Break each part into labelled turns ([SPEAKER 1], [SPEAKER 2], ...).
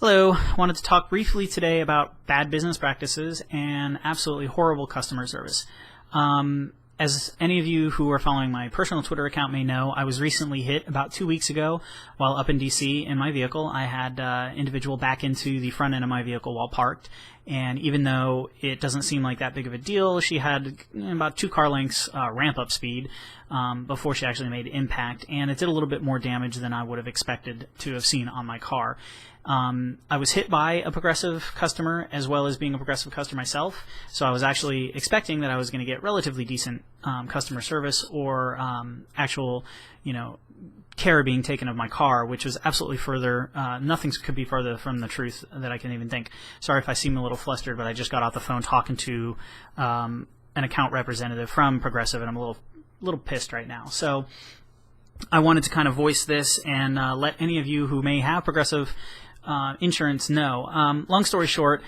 [SPEAKER 1] Hello, wanted to talk briefly today about bad business practices and absolutely horrible customer service. As any of you who are following my personal Twitter account may know, I was recently hit about 2 weeks ago while up in DC in my vehicle. I had an individual back into the front end of my vehicle while parked, and even though it doesn't seem like that big of a deal, she had about 2 car lengths ramp-up speed before she actually made impact, and it did a little bit more damage than I would have expected to have seen on my car. I was hit by a Progressive customer as well as being a Progressive customer myself, so I was actually expecting that I was going to get relatively decent customer service or actual, care being taken of my car, which was absolutely nothing could be further from the truth that I can even think. Sorry if I seem a little flustered, but I just got off the phone talking to an account representative from Progressive, and I'm a little pissed right now. So I wanted to kind of voice this and let any of you who may have Progressive insurance know. Long story short,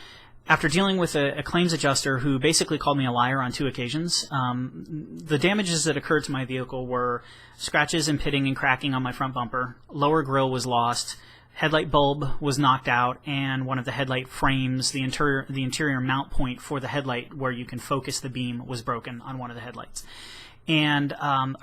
[SPEAKER 1] after dealing with a claims adjuster who basically called me a liar on 2 occasions, the damages that occurred to my vehicle were scratches and pitting and cracking on my front bumper, lower grille was lost, headlight bulb was knocked out, and one of the headlight frames, the interior mount point for the headlight where you can focus the beam, was broken on one of the headlights. And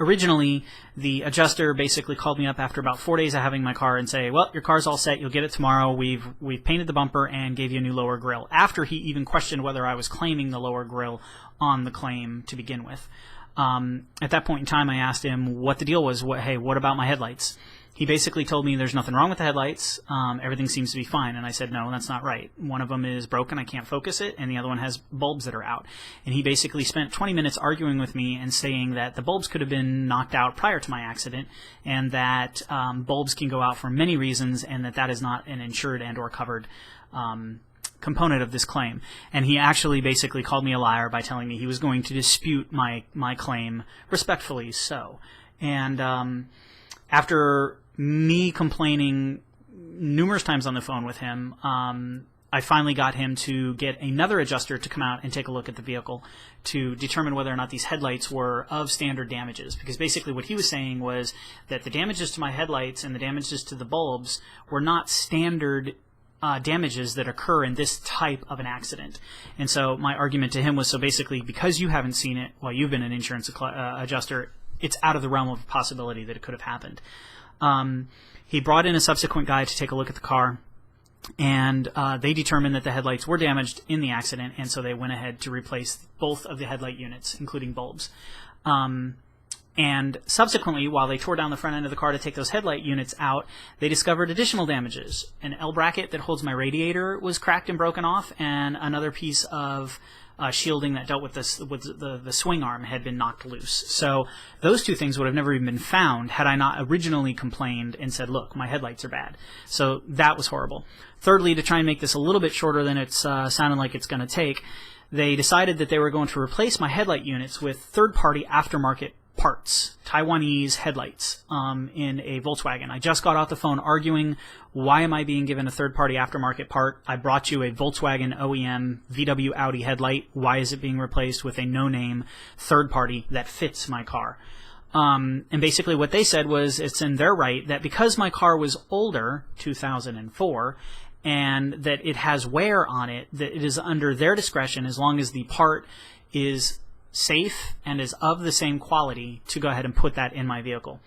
[SPEAKER 1] originally, the adjuster basically called me up after about 4 days of having my car and say, well, your car's all set, you'll get it tomorrow, we've painted the bumper and gave you a new lower grille, after he even questioned whether I was claiming the lower grille on the claim to begin with. At that point in time, I asked him what the deal was. Hey, what about my headlights? He basically told me there's nothing wrong with the headlights, everything seems to be fine, and I said, no, that's not right. One of them is broken, I can't focus it, and the other one has bulbs that are out. And he basically spent 20 minutes arguing with me and saying that the bulbs could have been knocked out prior to my accident, and that bulbs can go out for many reasons, and that is not an insured and or covered component of this claim. And he actually basically called me a liar by telling me he was going to dispute my claim, respectfully so. And after me complaining numerous times on the phone with him, I finally got him to get another adjuster to come out and take a look at the vehicle to determine whether or not these headlights were of standard damages. Because basically what he was saying was that the damages to my headlights and the damages to the bulbs were not standard damages that occur in this type of an accident. And so my argument to him was, so basically because you haven't seen it while you've been an insurance adjuster, it's out of the realm of possibility that it could have happened. He brought in a subsequent guy to take a look at the car, and they determined that the headlights were damaged in the accident, and so they went ahead to replace both of the headlight units, including bulbs. And subsequently, while they tore down the front end of the car to take those headlight units out, they discovered additional damages. An L bracket that holds my radiator was cracked and broken off, and another piece of shielding that dealt with the swing arm had been knocked loose. So those 2 things would have never even been found had I not originally complained and said, look, my headlights are bad. So that was horrible. Thirdly, to try and make this a little bit shorter than it's sounding like it's going to take, they decided that they were going to replace my headlight units with third-party aftermarket parts, Taiwanese headlights, in a Volkswagen. I just got off the phone arguing, why am I being given a third-party aftermarket part? I brought you a Volkswagen OEM VW Audi headlight. Why is it being replaced with a no-name third-party that fits my car? And basically what they said was it's in their right that because my car was older, 2004, and that it has wear on it, that it is under their discretion, as long as the part is safe and is of the same quality, to go ahead and put that in my vehicle.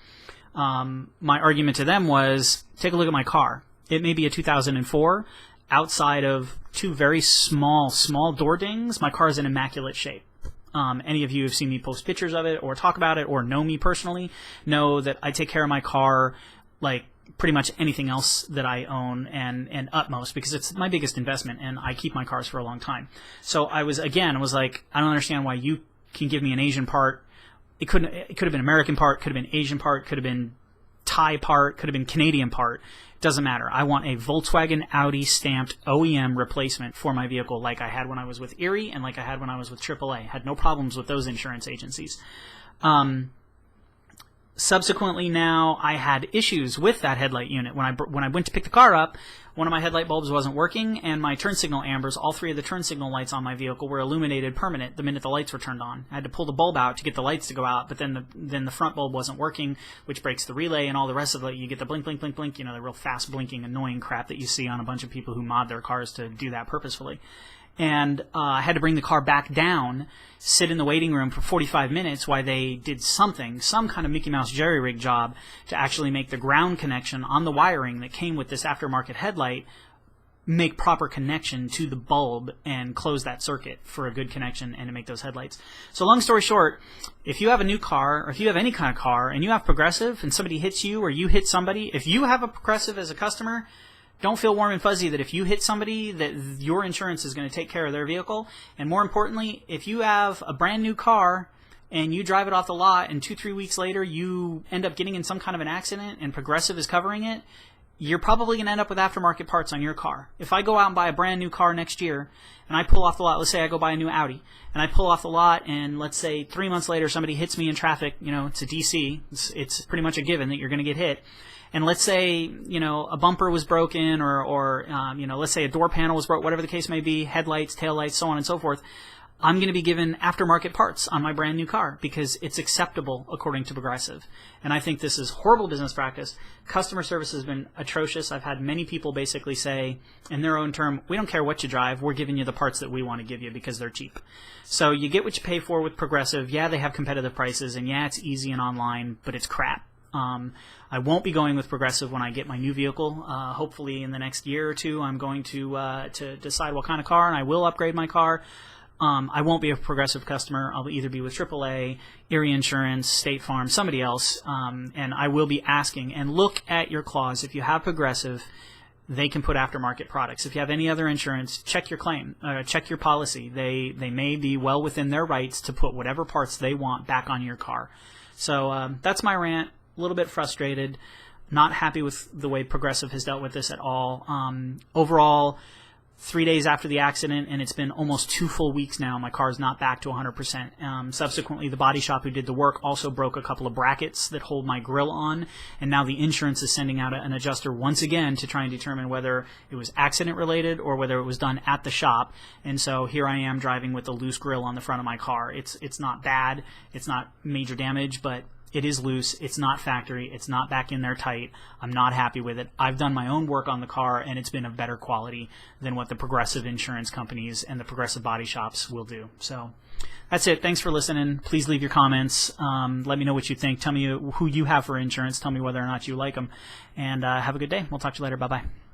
[SPEAKER 1] My argument to them was, take a look at my car. It may be a 2004. Outside of 2 very small door dings, my car is in immaculate shape. Any of you who have seen me post pictures of it or talk about it or know me personally know that I take care of my car like pretty much anything else that I own and utmost, because it's my biggest investment and I keep my cars for a long time. So I was like, I don't understand why you can give me an Asian part. It could have been American part, could have been Asian part, could have been Thai part, could have been Canadian part. Doesn't matter. I want a Volkswagen Audi stamped OEM replacement for my vehicle, like I had when I was with Erie and like I had when I was with AAA. Had no problems with those insurance agencies. Subsequently, now I had issues with that headlight unit. When I went to pick the car up, one of my headlight bulbs wasn't working, and my turn signal ambers, all 3 of the turn signal lights on my vehicle, were illuminated permanent the minute the lights were turned on. I had to pull the bulb out to get the lights to go out, but then the front bulb wasn't working, which breaks the relay, and all the rest of it. You get the blink, blink, blink, blink, the real fast blinking, annoying crap that you see on a bunch of people who mod their cars to do that purposefully. And I had to bring the car back down, sit in the waiting room for 45 minutes while they did some kind of Mickey Mouse jerry-rig job to actually make the ground connection on the wiring that came with this aftermarket headlight make proper connection to the bulb and close that circuit for a good connection and to make those headlights. So long story short, if you have a new car, or if you have any kind of car, and you have Progressive and somebody hits you or you hit somebody, if you have a Progressive as a customer, don't feel warm and fuzzy that if you hit somebody that your insurance is going to take care of their vehicle. And more importantly, if you have a brand new car and you drive it off the lot and 2-3 weeks later you end up getting in some kind of an accident and Progressive is covering it, you're probably going to end up with aftermarket parts on your car. If I go out and buy a brand new car next year and I pull off the lot, let's say I go buy a new Audi, and I pull off the lot and let's say 3 months later somebody hits me in traffic, it's a DC, it's pretty much a given that you're going to get hit. And let's say, a bumper was broken or let's say a door panel was broke, whatever the case may be, headlights, taillights, so on and so forth. I'm going to be given aftermarket parts on my brand new car because it's acceptable according to Progressive. And I think this is horrible business practice. Customer service has been atrocious. I've had many people basically say, in their own term, we don't care what you drive, we're giving you the parts that we want to give you because they're cheap. So you get what you pay for with Progressive. Yeah, they have competitive prices, and yeah, it's easy and online, but it's crap. I won't be going with Progressive when I get my new vehicle. Hopefully in the next year or two, I'm going to decide what kind of car, and I will upgrade my car. I won't be a Progressive customer. I'll either be with AAA, Erie Insurance, State Farm, somebody else, and I will be asking. And look at your clause. If you have Progressive, they can put aftermarket products. If you have any other insurance, check your claim, check your policy. They may be well within their rights to put whatever parts they want back on your car. So that's my rant. A little bit frustrated, not happy with the way Progressive has dealt with this at all. Overall, 3 days after the accident, and it's been almost 2 full weeks now, my car's not back to 100%. Subsequently, the body shop who did the work also broke a couple of brackets that hold my grill on, and now the insurance is sending out an adjuster once again to try and determine whether it was accident related or whether it was done at the shop. And so here I am driving with a loose grill on the front of my car. It's not bad, it's not major damage, but it is loose, it's not factory, it's not back in there tight. I'm not happy with it. I've done my own work on the car, and it's been of better quality than what the Progressive insurance companies and the Progressive body shops will do. So that's it. Thanks for listening. Please leave your comments. Let me know what you think. Tell me who you have for insurance. Tell me whether or not you like them. And have a good day. We'll talk to you later. Bye-bye.